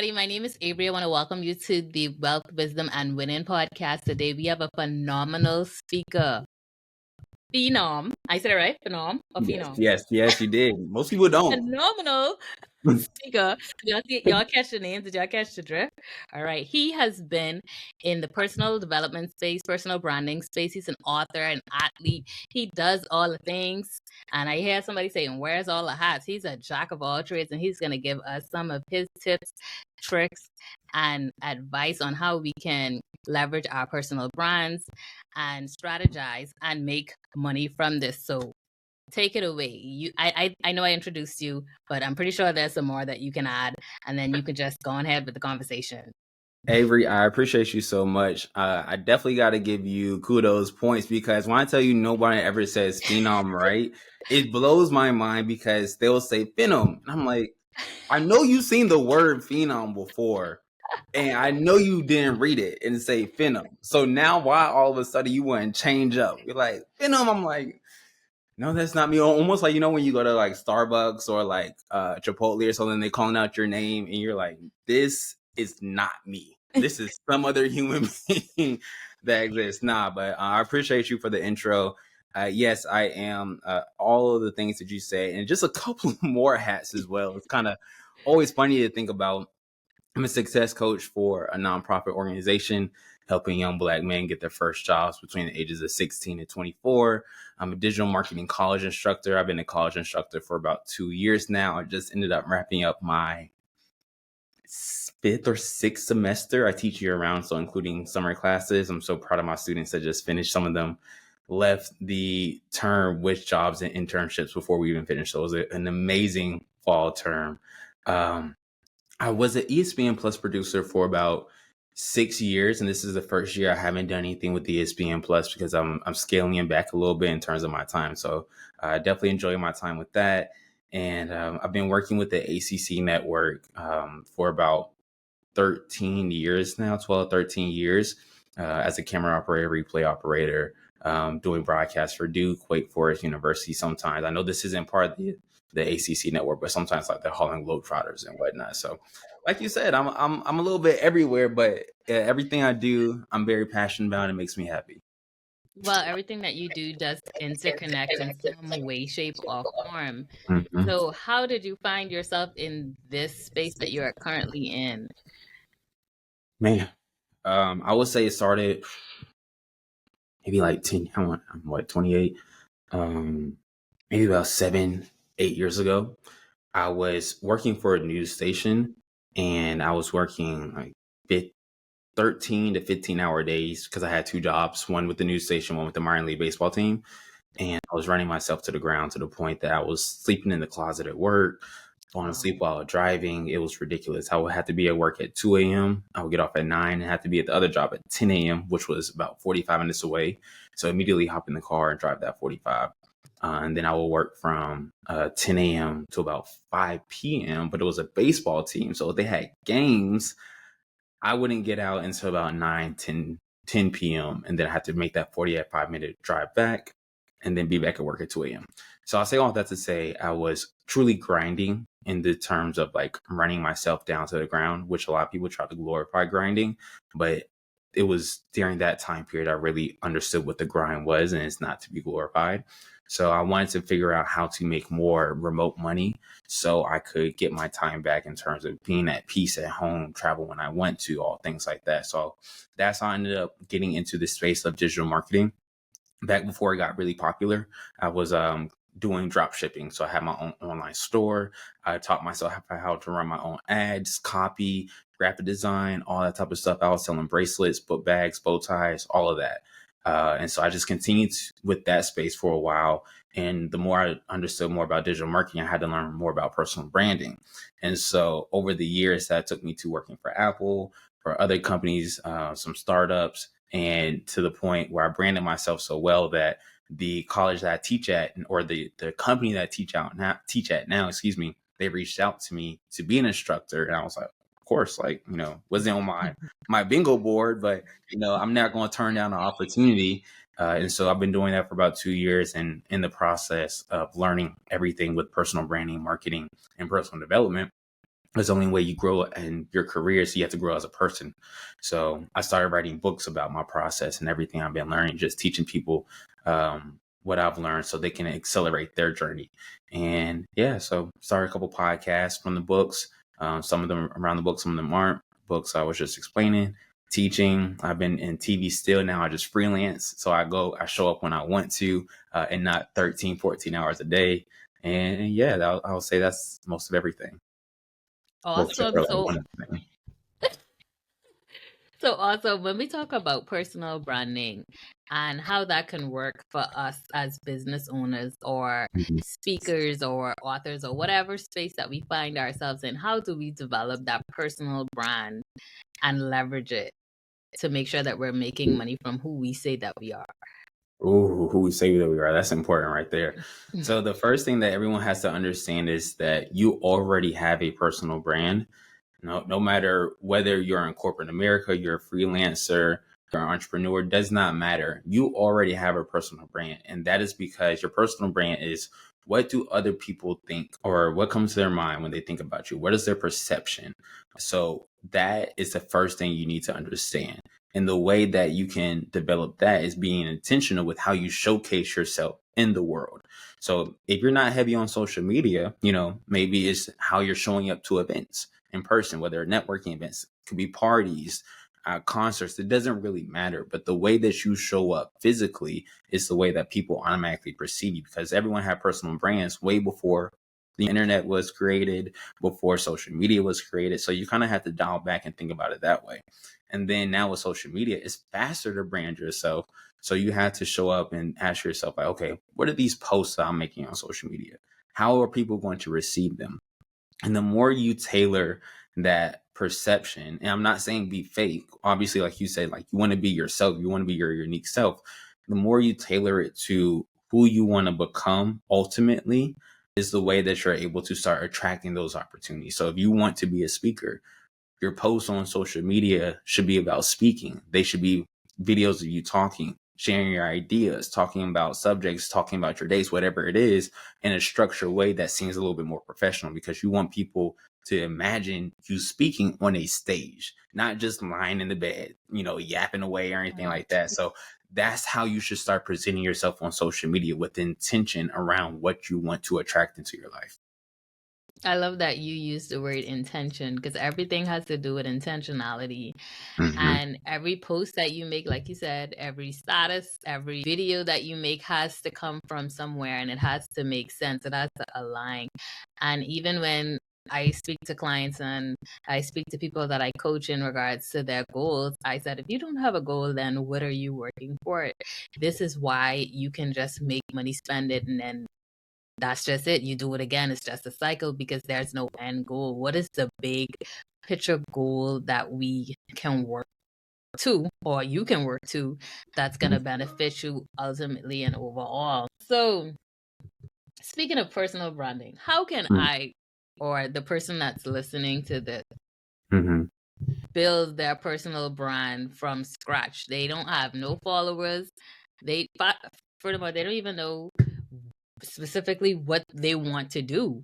everybody. My name is Avery. I want to welcome you to the Wealth, Wisdom, and Winning podcast. Today, we have a phenomenal speaker, Phenom. I said it right? Phenom or Yes, Phenom? yes, you did. Most people don't. Phenomenal speaker. Y'all catch the names? Did y'all catch the drift? All right. He has been in the personal development space, personal branding space. He's an author, an athlete. He does all the things. And I hear somebody saying, where's all the hats? He's a jack of all trades, and he's going to give us some of his tips, tricks, and advice on how we can leverage our personal brands and strategize and make money from this. So take it away. I know I introduced you, but I'm pretty sure there's some more that you can add, and then you can just go ahead with the conversation. Avery, I appreciate you so much. I definitely got to give you kudos points because when I tell you nobody ever says Phenom right, it blows my mind because they'll say Phenom. And I'm like, I know you've seen the word Phenom before, and I know you didn't read it and say Phenom. So now why all of a sudden you want to change up? You're like, Phenom. I'm like, no, that's not me. Almost like, when you go to like Starbucks or like Chipotle or something, they calling out your name and you're like, this is not me. This is some other human being that exists. Nah, but I appreciate you for the intro. Yes, I am all of the things that you say and just a couple more hats as well. It's kind of always funny to think about. I'm a success coach for a nonprofit organization helping young Black men get their first jobs between the ages of 16 and 24. I'm a digital marketing college instructor. I've been a college instructor for about 2 years now. I just ended up wrapping up my 5th or 6th semester. I teach year round, so including summer classes. I'm so proud of my students that just finished. Some of them left the term with jobs and internships before we even finished. So it was an amazing fall term. I was an ESPN Plus producer for about 6 years, and this is the first year I haven't done anything with the ESPN Plus because I'm scaling it back a little bit in terms of my time. So I definitely enjoy my time with that. And I've been working with the ACC network for about 13 years now, 12, 13 years as a camera operator, replay operator, doing broadcasts for Duke, Wake Forest University sometimes. I know this isn't part of the ACC network, but sometimes like the Harlem Globetrotters and whatnot. So like you said, I'm a little bit everywhere, but everything I do, I'm very passionate about. And it makes me happy. Well, everything that you do does interconnect in some way, shape, or form. Mm-hmm. So how did you find yourself in this space that you're currently in? Man, I would say it started maybe like 10, I'm what, 28? Maybe about 7, 8 years ago. I was working for a news station and I was working like 13 to 15-hour days because I had 2 jobs, one with the news station, one with the minor league baseball team. And I was running myself to the ground to the point that I was sleeping in the closet at work, falling asleep while driving. It was ridiculous. I would have to be at work at 2 a.m. I would get off at 9 and have to be at the other job at 10 a.m., which was about 45 minutes away. So immediately hop in the car and drive that 45. And then I will work from 10 a.m. to about 5 p.m. But it was a baseball team. So if they had games, I wouldn't get out until about 9, 10 p.m. And then I had to make that 45-minute drive back and then be back at work at 2 a.m. So I'll say all that to say I was truly grinding in the terms of like running myself down to the ground, which a lot of people try to glorify grinding. But it was during that time period I really understood what the grind was, and it's not to be glorified. So I wanted to figure out how to make more remote money so I could get my time back in terms of being at peace at home, travel when I went to, all things like that. So that's how I ended up getting into the space of digital marketing. Back before it got really popular, I was doing drop shipping. So I had my own online store. I taught myself how to run my own ads, copy, graphic design, all that type of stuff. I was selling bracelets, book bags, bow ties, all of that. And so I just continued with that space for a while. And the more I understood more about digital marketing, I had to learn more about personal branding. And so over the years, that took me to working for Apple, for other companies, some startups, and to the point where I branded myself so well that the college that I teach at, or the company that I teach at now, they reached out to me to be an instructor. And I was like, of course, like, wasn't on my bingo board, but, I'm not going to turn down an opportunity. And so I've been doing that for about 2 years, and in the process of learning everything with personal branding, marketing, and personal development. It's the only way you grow in your career. So you have to grow as a person. So I started writing books about my process and everything I've been learning, just teaching people what I've learned so they can accelerate their journey. And yeah, so started a couple podcasts from the books. Some of them around the book, some of them aren't books. I was just explaining, teaching. I've been in TV still now. I just freelance. So I show up when I want to, and not 13, 14 hours a day. And yeah, I'll say that's most of everything. Well, Awesome. one of the things. So also when we talk about personal branding and how that can work for us as business owners or Mhm. speakers or authors or whatever space that we find ourselves in, how do we develop that personal brand and leverage it to make sure that we're making money from who we say that we are? Ooh, who we say that we are. That's important right there. So the first thing that everyone has to understand is that you already have a personal brand. No matter whether you're in corporate America, you're a freelancer, you're an entrepreneur, does not matter. You already have a personal brand. And that is because your personal brand is, what do other people think, or what comes to their mind when they think about you? What is their perception? So that is the first thing you need to understand. And the way that you can develop that is being intentional with how you showcase yourself in the world. So if you're not heavy on social media, maybe it's how you're showing up to events in person, whether networking events, could be parties, concerts. It doesn't really matter. But the way that you show up physically is the way that people automatically perceive you, because everyone had personal brands way before the internet was created, before social media was created. So you kind of have to dial back and think about it that way. And then now with social media, it's faster to brand yourself. So you have to show up and ask yourself, like, okay, what are these posts that I'm making on social media? How are people going to receive them? And the more you tailor that perception, and I'm not saying be fake, obviously, like you said, like you want to be yourself, you want to be your unique self. The more you tailor it to who you want to become ultimately is the way that you're able to start attracting those opportunities. So if you want to be a speaker, your posts on social media should be about speaking. They should be videos of you talking, sharing your ideas, talking about subjects, talking about your days, whatever it is, in a structured way that seems a little bit more professional, because you want people to imagine you speaking on a stage, not just lying in the bed, yapping away or anything like that. So that's how you should start presenting yourself on social media, with intention around what you want to attract into your life. I love that you use the word intention because everything has to do with intentionality. Mm-hmm. And every post that you make, like you said, every status, every video that you make has to come from somewhere and it has to make sense. It has to align. And even when I speak to clients and I speak to people that I coach in regards to their goals, I said, if you don't have a goal, then what are you working for? This is why you can just make money, spend it, and then that's just it. You do it again. It's just a cycle because there's no end goal. What is the big picture goal that we can work to, or you can work to, that's going to benefit you ultimately and overall? So, speaking of personal branding, how can I, or the person that's listening to this, Mm-hmm. build their personal brand from scratch? They don't have no followers. Furthermore, they don't even know specifically what they want to do.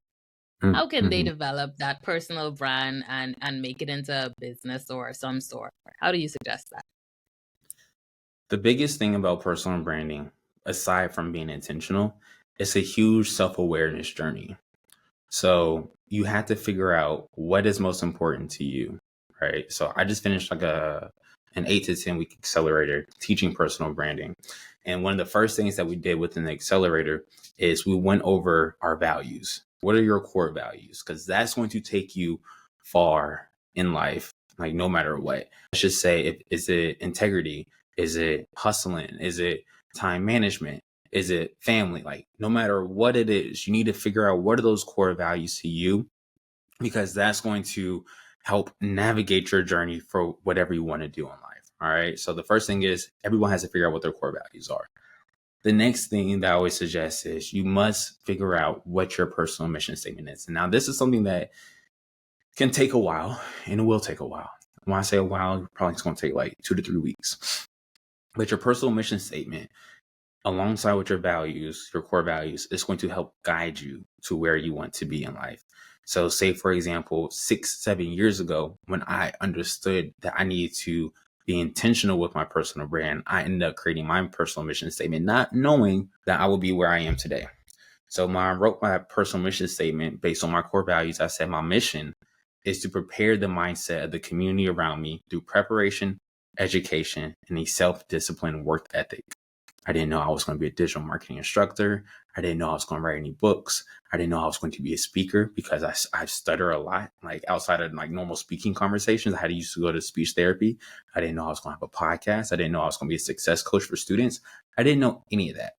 How can they Mm-hmm. develop that personal brand and make it into a business or some sort? How do you suggest that? The biggest thing about personal branding, aside from being intentional, it's a huge self-awareness journey. So you have to figure out what is most important to you, right? So I just finished like an 8 to 10 week accelerator teaching personal branding. And one of the first things that we did within the accelerator is we went over our values. What are your core values? Because that's going to take you far in life, like no matter what. Let's just say, is it integrity? Is it hustling? Is it time management? Is it family? Like, no matter what it is, you need to figure out what are those core values to you, because that's going to help navigate your journey for whatever you want to do in life. All right. So the first thing is, everyone has to figure out what their core values are. The next thing that I always suggest is you must figure out what your personal mission statement is. And now this is something that can take a while, and it will take a while. When I say a while, probably it's going to take like 2 to 3 weeks. But your personal mission statement, alongside with your values, your core values, is going to help guide you to where you want to be in life. So say, for example, 6-7 years ago, when I understood that I needed to be intentional with my personal brand, I ended up creating my personal mission statement, not knowing that I would be where I am today. So when I wrote my personal mission statement based on my core values, I said my mission is to prepare the mindset of the community around me through preparation, education, and a self-disciplined work ethic. I didn't know I was going to be a digital marketing instructor. I didn't know I was going to write any books. I didn't know I was going to be a speaker because I stutter a lot. Like outside of like normal speaking conversations, I had to used to go to speech therapy. I didn't know I was going to have a podcast. I didn't know I was going to be a success coach for students. I didn't know any of that.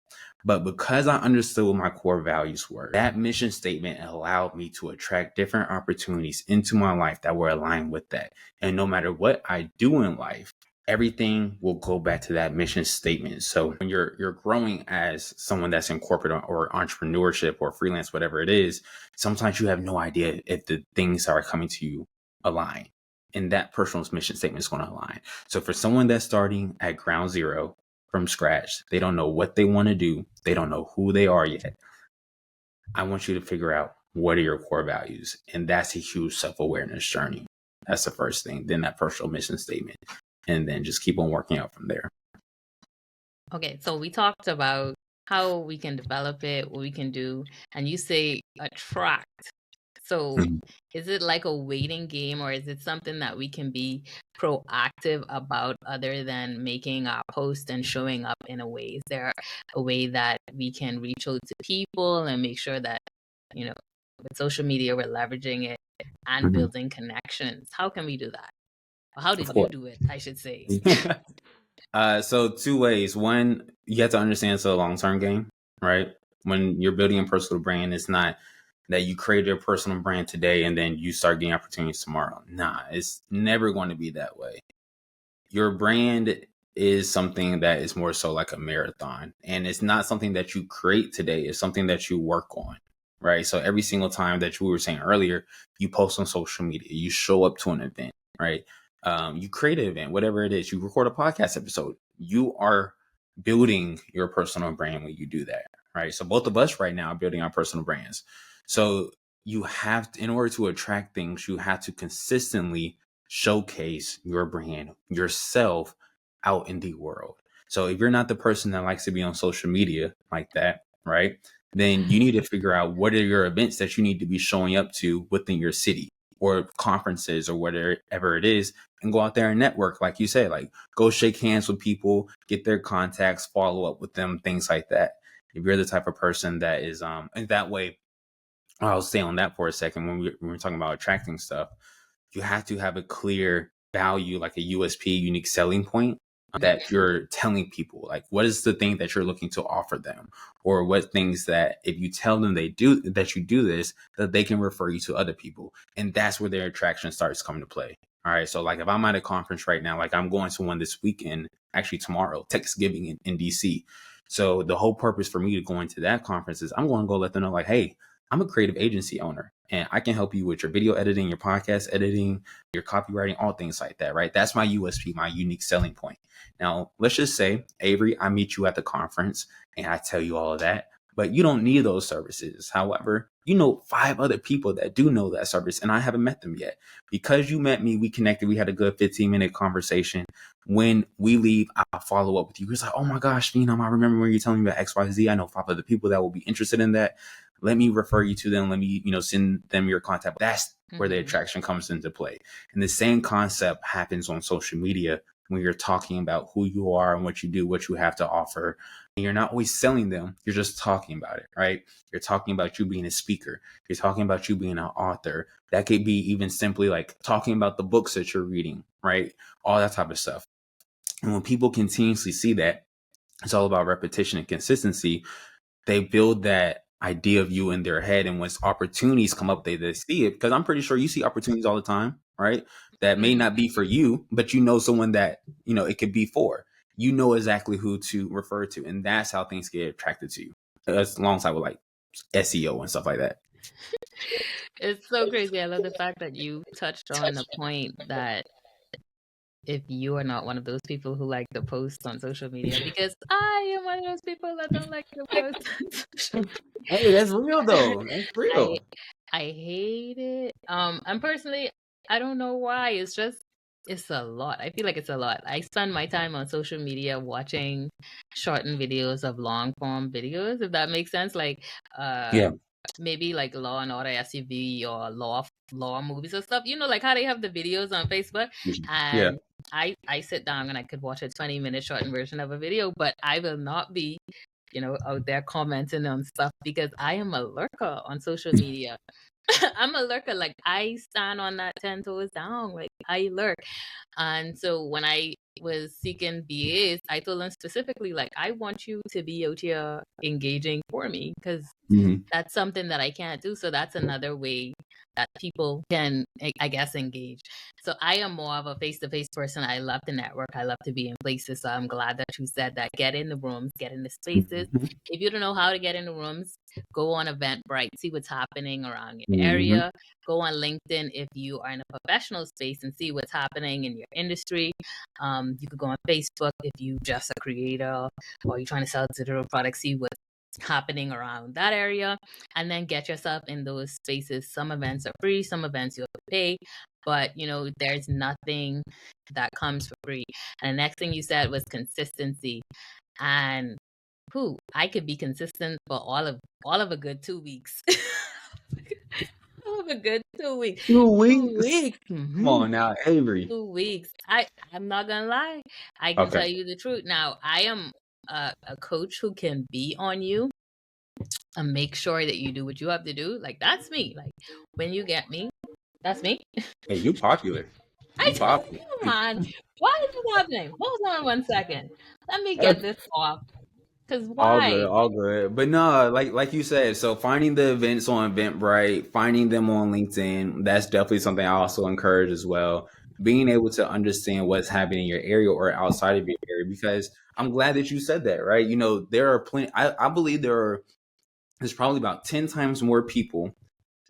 But because I understood what my core values were, that mission statement allowed me to attract different opportunities into my life that were aligned with that. And no matter what I do in life, everything will go back to that mission statement. So when you're growing as someone that's in corporate or entrepreneurship or freelance, whatever it is, sometimes you have no idea if the things that are coming to you align. And that personal mission statement is going to align. So for someone that's starting at ground zero from scratch, they don't know what they want to do. They don't know who they are yet. I want you to figure out what are your core values. And that's a huge self-awareness journey. That's the first thing. Then that personal mission statement. And then just keep on working out from there. Okay, so we talked about how we can develop it, what we can do, and you say attract. So is it like a waiting game, or is it something that we can be proactive about other than making our post and showing up in a way? Is there a way that we can reach out to people and make sure that, with social media, we're leveraging it and building connections? How can we do that? Or how did you do it, I should say? So 2 ways. One, you have to understand it's a long-term game, right? When you're building a personal brand, it's not that you create a personal brand today and then you start getting opportunities tomorrow. Nah, it's never going to be that way. Your brand is something that is more so like a marathon, and it's not something that you create today. It's something that you work on, right? So every single time that you were saying earlier, you post on social media, you show up to an event, right? You create an event, whatever it is, you record a podcast episode, you are building your personal brand when you do that, right? So both of us right now are building our personal brands. So you have to, in order to attract things, you have to consistently showcase your brand, yourself out in the world. So if you're not the person that likes to be on social media like that, right? Then you need to figure out what are your events that you need to be showing up to within your city or conferences or whatever it is, and go out there and network. Like you said, like go shake hands with people, get their contacts, follow up with them, things like that. If you're the type of person that is, and that way, I'll stay on that for a second when we're talking about attracting stuff. You have to have a clear value, like a USP, unique selling point that you're telling people. Like, what is the thing that you're looking to offer them, or what things that if you tell them they do that you do this, that they can refer you to other people, and that's where their attraction starts coming to play. All right, so like if I'm at a conference right now, like I'm going to one this weekend, actually tomorrow, Thanksgiving in DC. So the whole purpose for me to go into that conference is I'm going to go let them know, like, hey, I'm a creative agency owner and I can help you with your video editing, your podcast editing, your copywriting, all things like that, right? That's my USP, my unique selling point. Now, let's just say, Avery, I meet you at the conference and I tell you all of that, but you don't need those services. However, you know 5 other people that do know that service and I haven't met them yet. Because you met me, we connected, we had a good 15-minute conversation. When we leave, I'll follow up with you. It's like, oh my gosh, Phenom, I remember when you're telling me about XYZ. I know 5 other people that will be interested in that. Let me refer you to them. Let me, send them your contact. That's where the attraction comes into play. And the same concept happens on social media when you're talking about who you are and what you do, what you have to offer. And you're not always selling them. You're just talking about it, right? You're talking about you being a speaker. You're talking about you being an author. That could be even simply like talking about the books that you're reading, right? All that type of stuff. And when people continuously see that, it's all about repetition and consistency. They build that idea of you in their head, and when opportunities come up, they see it, because I'm pretty sure you see opportunities all the time, right? That may not be for you, but you know someone that it could be for. You know exactly who to refer to, and that's how things get attracted to you. That's alongside with like SEO and stuff like that. It's so crazy. I love the fact that you touched on the point that if you are not one of those people who like to post on social media, because I am one of those people that don't like to post on social Hey, that's real media. though. That's I real. I hate it. And personally, I don't know why. It's just it's a lot. I feel like it's a lot. I spend my time on social media watching shortened videos of long form videos, if that makes sense. Like Yeah. maybe like Law and Order SUV or law movies or stuff. You know, like how they have the videos on Facebook. Yeah. And I sit down and I could watch a 20-minute shortened version of a video, but I will not be, out there commenting on stuff because I am a lurker on social media. I'm a lurker. Like I stand on that 10 toes down. Like I lurk. And so when I was seeking BAs, I told them specifically, like, I want you to be out here engaging for me because Hmm. that's something that I can't do. So that's another way that people can, I guess, engage. So I am more of a face-to-face person. I love to network. I love to be in places. So I'm glad that you said that. Get in the rooms, get in the spaces. Hmm. If you don't know how to get in the rooms, go on Eventbrite, see what's happening around your Hmm. area. Go on LinkedIn if you are in a professional space and see what's happening in your industry. You could go on Facebook if you just a creator or you're trying to sell digital products, see what's happening around that area, and then get yourself in those spaces. Some events are free, some events you have to pay, but there's nothing that comes for free. And the next thing you said was consistency. And I could be consistent for all of a good 2 weeks. All of a good 2 weeks. 2 weeks. 2 weeks. Come on now, Avery. 2 weeks. I'm not gonna lie. I can Okay. tell you the truth. Now I am a coach who can be on you and make sure that you do what you have to do. Like that's me. Like when you get me, that's me. Hey, you popular. I You tell popular. you, man. Why is this happening? Hold on 1 second. Let me get this off. Cause All good, why? all good. But no, like you said, so finding the events on Eventbrite, finding them on LinkedIn, that's definitely something I also encourage as well. Being able to understand what's happening in your area or outside of your area, because I'm glad that you said that, right? There are plenty. I believe there's probably about 10 times more people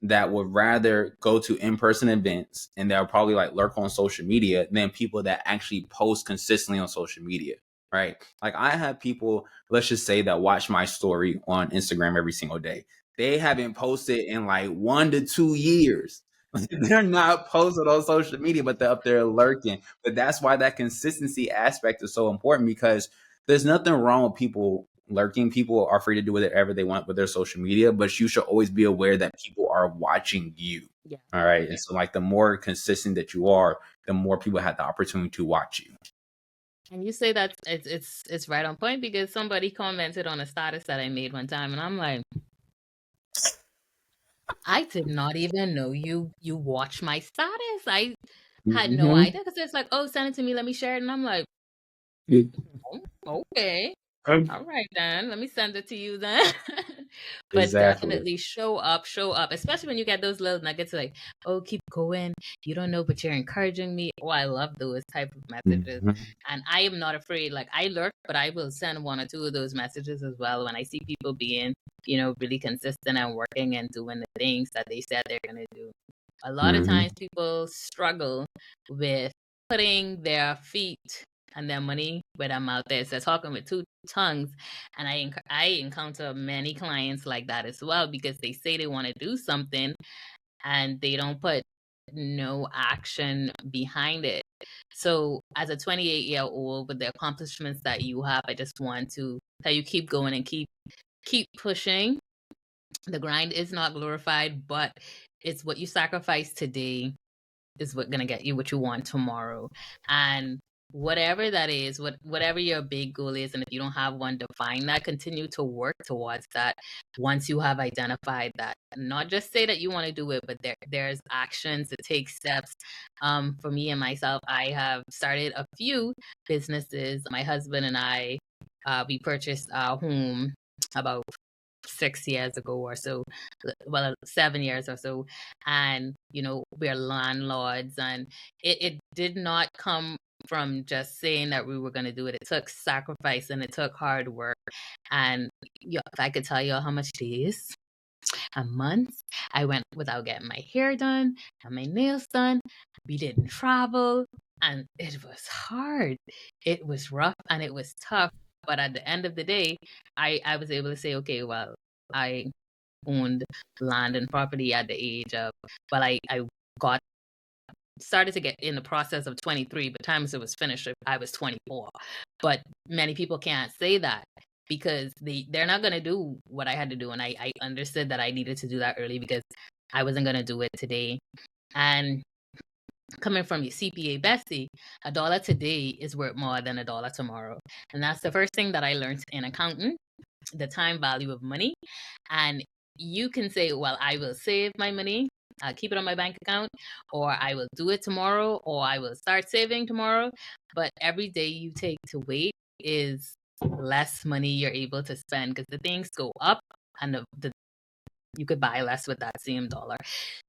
that would rather go to in-person events and they'll probably like lurk on social media than people that actually post consistently on social media, right? Like I have people, let's just say, that watch my story on Instagram every single day. They haven't posted in like 1 to 2 years. They're not posted on social media, but they're up there lurking. But that's why that consistency aspect is so important, because there's nothing wrong with people lurking. People are free to do whatever they want with their social media, but you should always be aware that people are watching you. Yeah. All right. And so like the more consistent that you are, the more people have the opportunity to watch you. And you say that it's right on point because somebody commented on a status that I made one time, and I'm like, I did not even know you watch my status. I had no Mm-hmm. idea because it's like, oh, send it to me, let me share it, and I'm like, oh, okay. All right then, let me send it to you then. But Exactly. definitely show up, especially when you get those little nuggets like, oh, keep going. You don't know, but you're encouraging me. Oh, I love those type of messages. Mm-hmm. And I am not afraid. Like I lurk, but I will send one or two of those messages as well when I see people being, really consistent and working and doing the things that they said they're gonna do. A lot of Mm-hmm. times people struggle with putting their feet and their money where their mouth is. They're talking with two tongues. And I encounter many clients like that as well because they say they want to do something and they don't put no action behind it. So as a 28-year-old with the accomplishments that you have, I just want to tell you keep going and keep pushing. The grind is not glorified, but it's what you sacrifice today is what gonna get you what you want tomorrow. And whatever that is, whatever your big goal is, and if you don't have one, define that. Continue to work towards that. Once you have identified that, not just say that you want to do it, but there's actions to take steps. For me and myself, I have started a few businesses. My husband and I, we purchased our home about 6 years ago or so, well, 7 years or so. And, we're landlords. And it did not come from just saying that we were going to do it. It took sacrifice and it took hard work. And if I could tell you how much days and months I went without getting my hair done and my nails done, we didn't travel. And it was hard. It was rough and it was tough. But at the end of the day, I was able to say, okay, well, I owned land and property at the age of, well, I got started to get in the process of 23, but times it was finished, I was 24. But many people can't say that because they're not going to do what I had to do. And I understood that I needed to do that early because I wasn't going to do it today. And coming from your CPA Bessie, a dollar today is worth more than a dollar tomorrow. And that's the first thing that I learned in accounting, the time value of money. And you can say, well, I will save my money, I'll keep it on my bank account, or I will do it tomorrow, or I will start saving tomorrow. But every day you take to wait is less money you're able to spend because the things go up and you could buy less with that same dollar.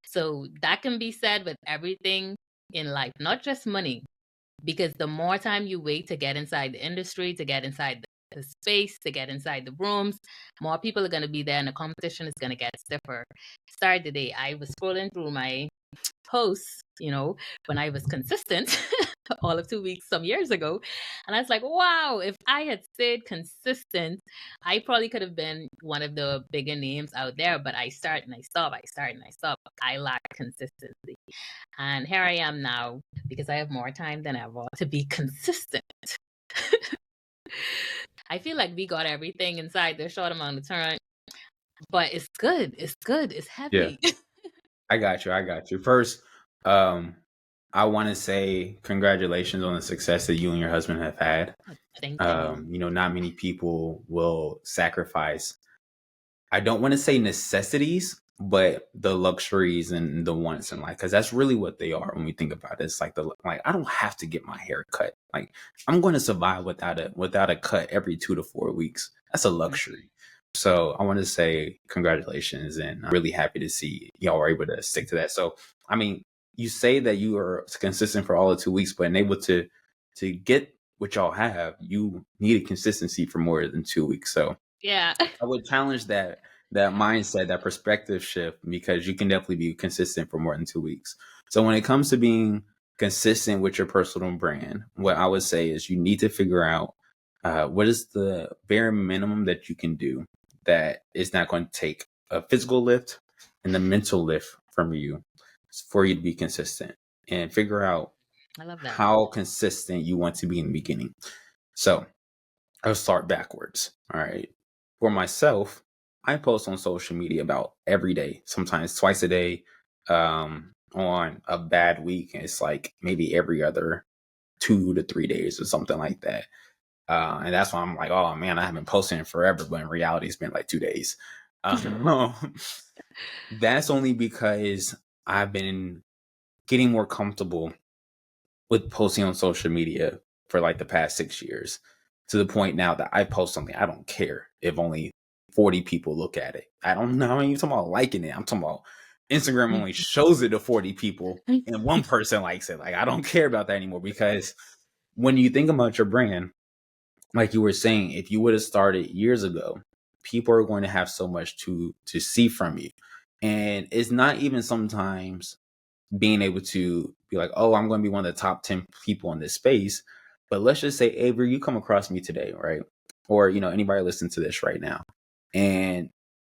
So that can be said with everything in life, not just money, because the more time you wait to get inside the industry, to get inside the space, to get inside the rooms, more people are going to be there and the competition is going to get stiffer. Start the day. I was scrolling through my posts, when I was consistent all of 2 weeks some years ago. And I was like, wow, if I had stayed consistent, I probably could have been one of the bigger names out there. But I start and I stop, I start and I stop. I lack consistency. And here I am now because I have more time than ever to be consistent. I feel like we got everything inside the short amount of time, but it's good. It's good. It's Yeah, heavy. I got you. I got you. First, I want to say congratulations on the success that you and your husband have had. Thank you. Not many people will sacrifice, I don't want to say necessities, but the luxuries and the wants in life, because that's really what they are when we think about it. It's like I don't have to get my hair cut. Like I'm going to survive without a cut every 2 to 4 weeks. That's a luxury. So I want to say congratulations, and I'm really happy to see y'all were able to stick to that. So I mean, you say that you are consistent for all of 2 weeks, but able to get what y'all have, you needed consistency for more than 2 weeks. So Yeah. I would challenge that mindset, that perspective shift, because you can definitely be consistent for more than 2 weeks. So when it comes to being consistent with your personal brand, what I would say is you need to figure out what is the bare minimum that you can do that is not going to take a physical lift and the mental lift from you for you to be consistent, and figure out I love that. how consistent you want to be in the beginning. So I'll start backwards. All right. For myself, I post on social media about every day, sometimes twice a day. On a bad week, it's like maybe every other 2 to 3 days or something like that. And that's why I'm like, oh man, I haven't posted in forever, but in reality, it's been like 2 days. That's only because I've been getting more comfortable with posting on social media for like the past 6 years, to the point now that I post something, I don't care if only 40 people look at it. I don't know. I'm even talking about liking it. I'm talking about Instagram only shows it to 40 people and one person likes it. Like, I don't care about that anymore, because when you think about your brand, like you were saying, if you would have started years ago, people are going to have so much to see from you. And it's not even sometimes being able to be like, oh, I'm going to be one of the top 10 people in this space. But let's just say, Avery, you come across me today, right? Or, anybody listen to this right now. And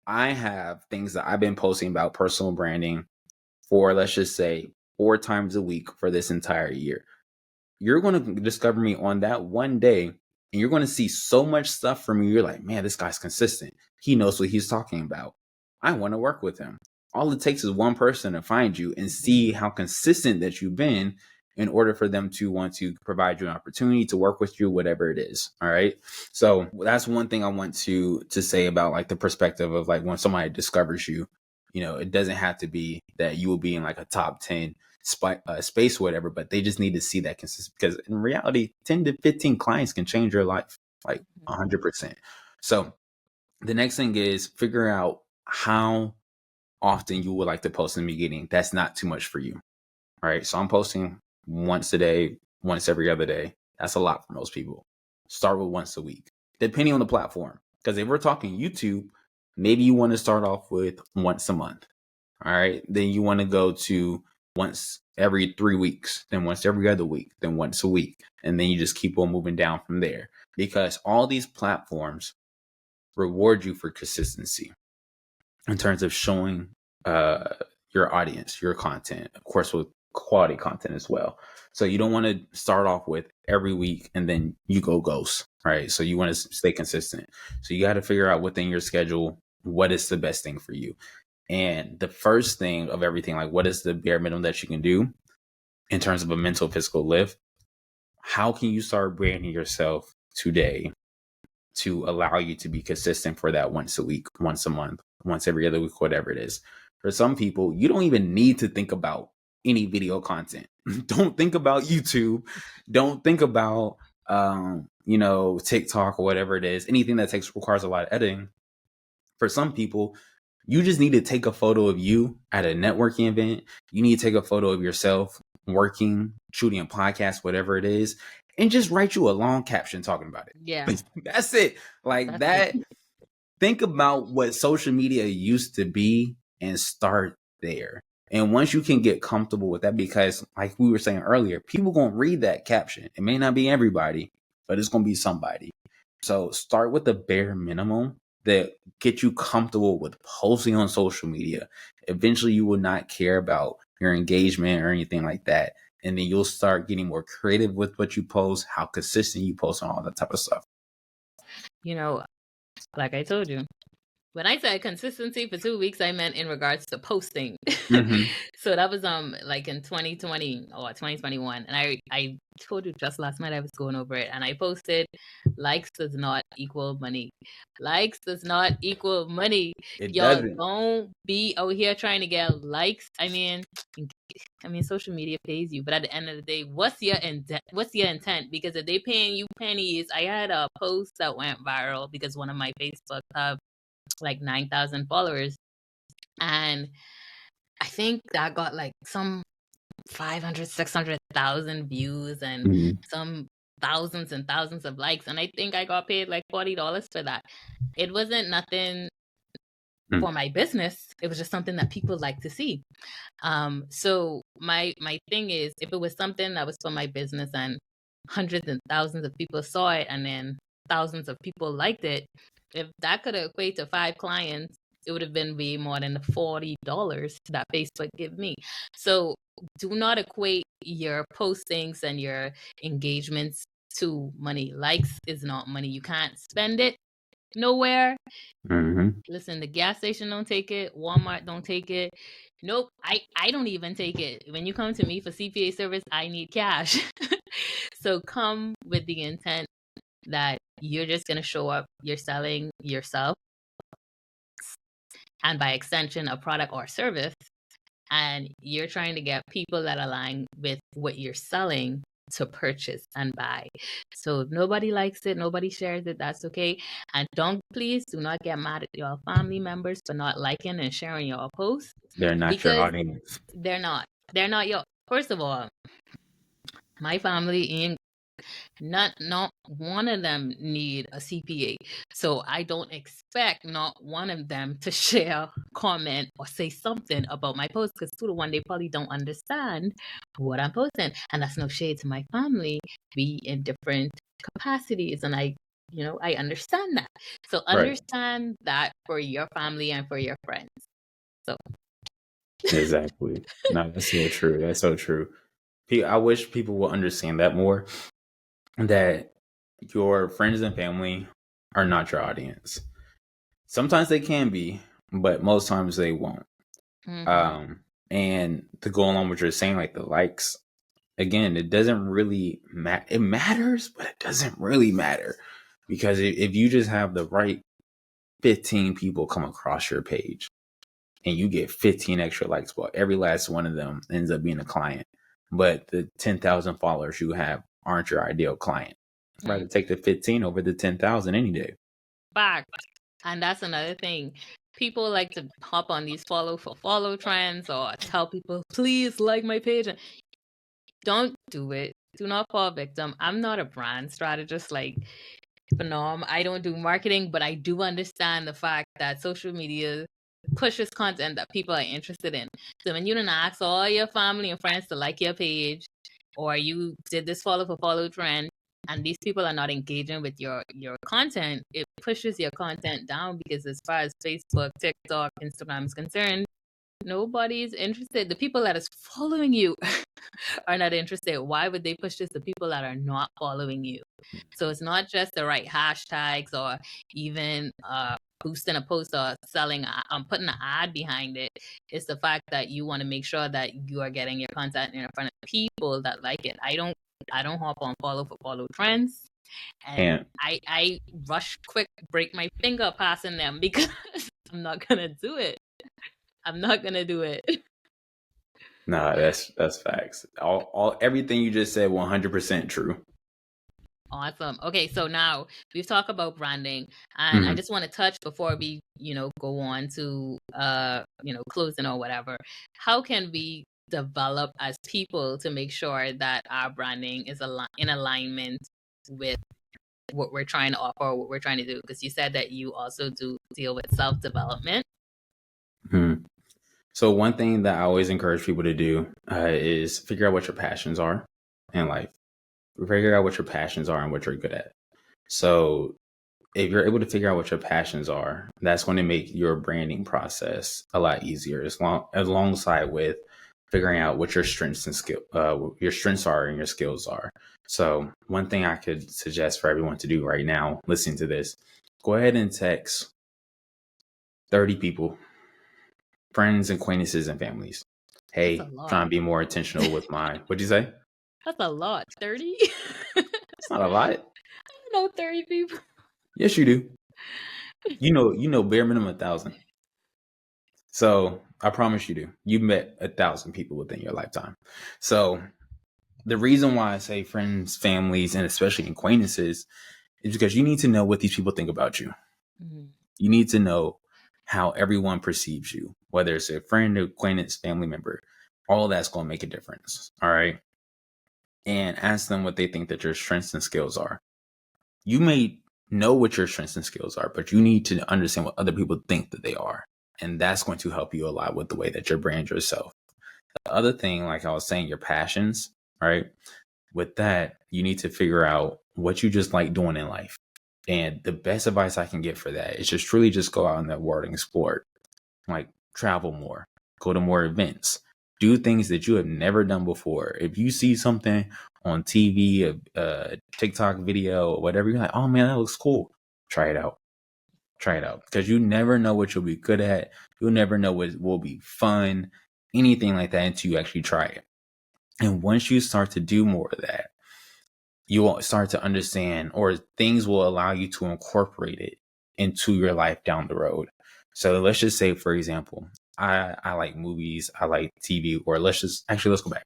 I have things that I've been posting about personal branding for, let's just say, 4 times a week for this entire year. You're going to discover me on that one day, and you're going to see so much stuff from me. You're like, man, this guy's consistent. He knows what he's talking about. I want to work with him. All it takes is one person to find you and see how consistent that you've been, in order for them to want to provide you an opportunity to work with you, whatever it is. All right. So that's one thing I want to say about like the perspective of like when somebody discovers you, it doesn't have to be that you will be in like a top 10 space or whatever, but they just need to see that consistent, because in reality, 10 to 15 clients can change your life like 100%. So the next thing is figure out how often you would like to post in the beginning. That's not too much for you. All right. So I'm posting once a day, once every other day. That's a lot for most people. Start with once a week, depending on the platform. Because if we're talking YouTube, maybe you want to start off with once a month. All right. Then you want to go to once every 3 weeks, then once every other week, then once a week. And then you just keep on moving down from there, because all these platforms reward you for consistency. in terms of showing your audience your content, of course, with quality content as well. So you don't want to start off with every week and then you go ghost, right? So you want to stay consistent. So you got to figure out within your schedule what is the best thing for you. And the first thing of everything, like what is the bare minimum that you can do in terms of a mental physical lift? How can you start branding yourself today to allow you to be consistent for that once a week, once a month, once every other week, whatever it is? For some people, you don't even need to think about any video content. Don't think about YouTube. Don't think about, TikTok or whatever it is. Anything that requires a lot of editing. For some people, you just need to take a photo of you at a networking event. You need to take a photo of yourself working, shooting a podcast, whatever it is, and just write you a long caption talking about it. Yeah. That's it. Like That's it. that. Think about what social media used to be and start there. And once you can get comfortable with that, because like we were saying earlier, people going to read that caption. It may not be everybody, but it's going to be somebody. So start with the bare minimum that get you comfortable with posting on social media. Eventually you will not care about your engagement or anything like that. And then you'll start getting more creative with what you post, how consistent you post on all that type of stuff. Like I told you, when I said consistency for 2 weeks, I meant in regards to posting. Mm-hmm. So that was like in 2020 or 2021. And I told you just last night I was going over it and I posted likes does not equal money. Likes does not equal money. It Y'all doesn't. don't be out here trying to get likes. I mean social media pays you, but at the end of the day, what's your intent? Because if they paying you pennies, I had a post that went viral because one of my Facebook have like 9,000 followers, and I think that got like some 500, 600,000 views and Mm-hmm. some thousands and thousands of likes, and I think I got paid like $40 for that. It wasn't nothing for my business. It was just something that people like to see. So my thing is, if it was something that was for my business and hundreds and thousands of people saw it and then thousands of people liked it, if that could equate to 5 clients, it would have been way more than the $40 that Facebook give me. So do not equate your postings and your engagements to money. Likes is not money. You can't spend it nowhere. Mm-hmm. Listen, the gas station don't take it. Walmart don't take it. Nope, I don't even take it. When you come to me for CPA service, I need cash. So come with the intent that you're just going to show up, you're selling yourself, and by extension, a product or service, and you're trying to get people that align with what you're selling to purchase and buy. So if nobody likes it, nobody shares it, that's okay. And please do not get mad at your family members for not liking and sharing your posts. They're not your Because audience. they're not your, first of all, my family ain't not one of them need a CPA. So I don't expect not one of them to share, comment, or say something about my post, because 2 to 1, they probably don't understand what I'm posting. And that's no shade to my family. We in different capacities, and I understand that. So Right. understand that for your family and for your friends. So Exactly. No, that's so true. That's so true. I wish people will understand that more, that your friends and family are not your audience. Sometimes they can be, but most times they won't. And to go along with what you're saying, like the likes, again, it doesn't really matter. It matters, but it doesn't really matter, because if you just have the right 15 people come across your page and you get 15 extra likes, well, every last one of them ends up being a client, but the 10,000 followers you have aren't your ideal client. I'd rather take the 15 over the 10,000 any day. Back. And that's another thing. People like to hop on these follow trends or tell people, please like my page. Don't do it. Do not fall victim. I'm not a brand strategist like Phenom. I don't do marketing, but I do understand the fact that social media pushes content that people are interested in. So when you don't ask all your family and friends to like your page, or you did this follow trend, and these people are not engaging with your content, it pushes your content down, because as far as Facebook, TikTok, Instagram is concerned, nobody's interested. The people that is following you are not interested. Why would they push this to people that are not following you? So it's not just the right hashtags, or even boosting a post, or putting an ad behind it. It's the fact that you want to make sure that you are getting your content in front of people that like it. I don't hop on follow for follow trends, and And I rush quick, break my finger passing them, because I'm not gonna do it. I'm not gonna do it. nah, that's facts. All everything you just said, 100% true. Awesome. Okay, so now we've talked about branding, and I Hmm. just want to touch before we, go on to closing or whatever. How can we develop as people to make sure that our branding is in alignment with what we're trying to offer, or what we're trying to do? Because you said that you also do deal with self-development. Hmm. So one thing that I always encourage people to do is figure out what your passions are in life. Figure out what your passions are and what you're good at. So if you're able to figure out what your passions are, that's going to make your branding process a lot easier, alongside with figuring out what your your strengths are and your skills are. So one thing I could suggest for everyone to do right now, listening to this, go ahead and text 30 people, friends, acquaintances, and families. That's a Hey, lot. trying to be more intentional with my, what'd you say? That's a lot. 30? It's not a lot. No, 30 people. Yes, you do. You know, bare minimum 1,000. So I promise you do. You've met 1,000 people within your lifetime. So the reason why I say friends, families, and especially acquaintances is because you need to know what these people think about you. Mhm. You need to know how everyone perceives you, whether it's a friend, acquaintance, family member. All that's going to make a difference. All right. And ask them what they think that your strengths and skills are. You may know what your strengths and skills are, but you need to understand what other people think that they are. And that's going to help you a lot with the way that you brand yourself. The other thing, like I was saying, your passions, right? With that, you need to figure out what you just like doing in life. And the best advice I can get for that is just truly just go out in the world and explore. Like travel more, go to more events, do things that you have never done before. If you see something on TV, a TikTok video, or whatever, you're like, oh man, that looks cool. Try it out. Try it out, because you never know what you'll be good at. You'll never know what will be fun, anything like that, until you actually try it. And once you start to do more of that, you will start to understand, or things will allow you to incorporate it into your life down the road. So let's just say, for example, I like movies, I like TV, or let's go back.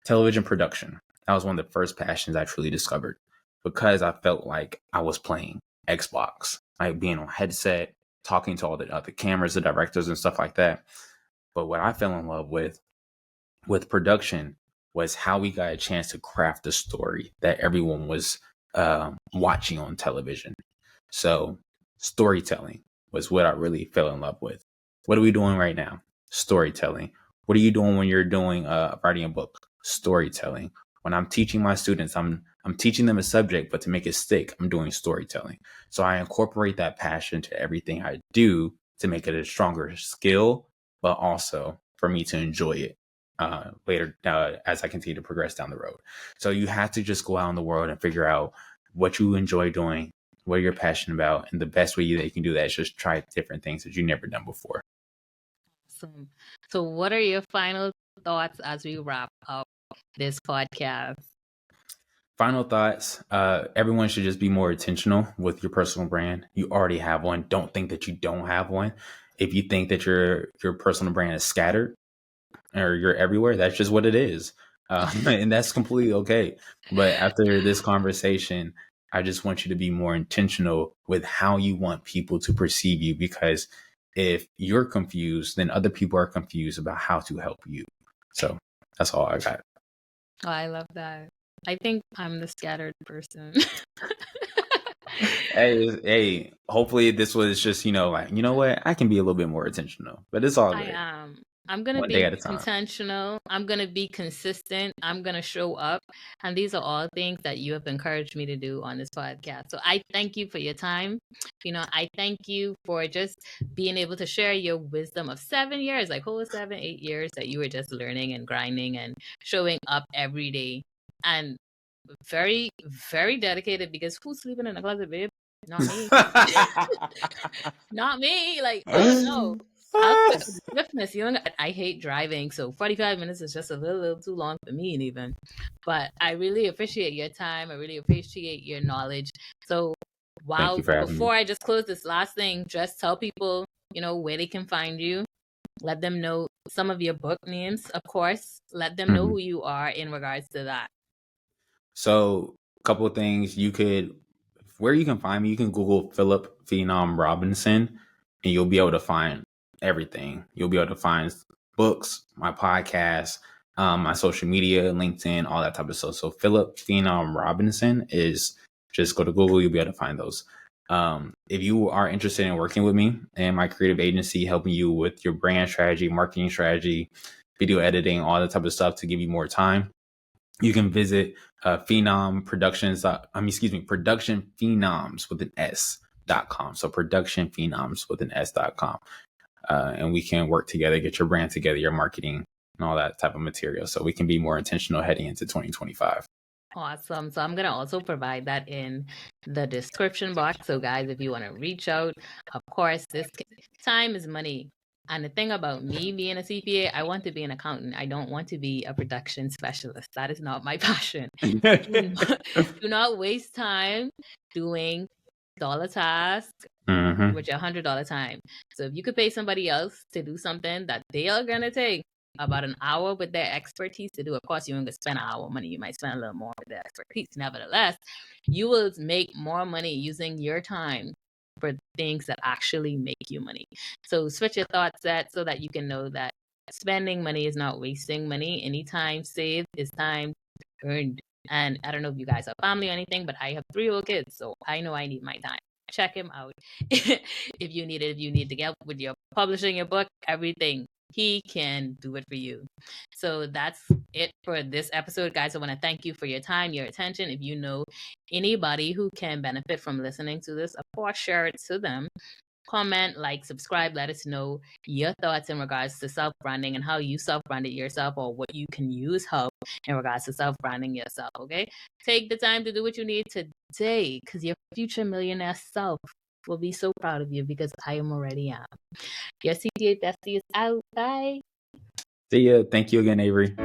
Television production. That was one of the first passions I truly discovered, because I felt like I was playing Xbox, like being on headset, talking to all the other cameras, the directors, and stuff like that. But what I fell in love with production was how we got a chance to craft the story that everyone was watching on television. So storytelling was what I really fell in love with. What are we doing right now? Storytelling. What are you doing when you're doing writing a book? Storytelling. When I'm teaching my students, I'm teaching them a subject, but to make it stick, I'm doing storytelling. So I incorporate that passion to everything I do to make it a stronger skill, but also for me to enjoy it later as I continue to progress down the road. So you have to just go out in the world and figure out what you enjoy doing, what you're passionate about, and the best way that you can do that is just try different things that you've never done before. Awesome. So, what are your final thoughts as we wrap up this podcast? Final thoughts. Everyone should just be more intentional with your personal brand. You already have one. Don't think that you don't have one. If you think that your personal brand is scattered or you're everywhere, that's just what it is. And that's completely okay. But after this conversation, I just want you to be more intentional with how you want people to perceive you, because if you're confused, then other people are confused about how to help you. So that's all I got. Oh, I love that. I think I'm the scattered person. Hey, hopefully this was just, like, you know what? I can be a little bit more intentional, but it's all I good. am. I'm going to one day be at a time. intentional. I'm going to be consistent. I'm going to show up. And these are all things that you have encouraged me to do on this podcast. So I thank you for your time. I thank you for just being able to share your wisdom of 7 years, like whole 7, 8 years that you were just learning and grinding and showing up every day. And very, very dedicated, because who's sleeping in the closet, babe? Not me. Not me. Like, no. I'll quit with swiftness. I hate driving, so 45 minutes is just a little too long for me, even. But I really appreciate your time. I really appreciate your knowledge. So, Thank you for having me. before I just close this last thing, just tell people, where they can find you. Let them know some of your book names, of course. Let them know who you are in regards to that. So, a couple of things where you can find me, you can Google Philip Phenom Robinson, and you'll be able to find everything. You'll be able to find books, my podcast, my social media, LinkedIn, all that type of stuff. So, Philip Phenom Robinson is just go to Google, you'll be able to find those. If you are interested in working with me and my creative agency, helping you with your brand strategy, marketing strategy, video editing, all that type of stuff to give you more time, you can visit Phenom Productions. Production Phenoms with an S.com. So Production Phenoms with an S.com. And we can work together, get your brand together, your marketing, and all that type of material. So we can be more intentional heading into 2025. Awesome. So I'm going to also provide that in the description box. So guys, if you want to reach out, of course, time is money. And the thing about me being a CPA, I want to be an accountant. I don't want to be a production specialist. That is not my passion. Do not waste time doing dollar tasks with your $100 time. So if you could pay somebody else to do something that they are going to take about an hour with their expertise to do, of course, you ain't going to spend an hour money. You might spend a little more with their expertise. Nevertheless, you will make more money using your time for things that actually make you money. So switch your thought set so that you can know that spending money is not wasting money. Any time saved is time earned. And I don't know if you guys have family or anything, but I have 3 little kids, so I know I need my time. Check him out if you need it. If you need to get with your publishing your book, everything, he can do it for you. So that's it for this episode, guys. I want to thank you for your time, your attention. If you know anybody who can benefit from listening to this, of course, share it to them. Comment, like, subscribe. Let us know your thoughts in regards to self-branding and how you self-branded yourself, or what you can use help in regards to self-branding yourself, okay? Take the time to do what you need today, because your future millionaire self will be so proud of you, because I am already am. Your CPA bestie is out. Bye. See ya. Thank you again, Avery.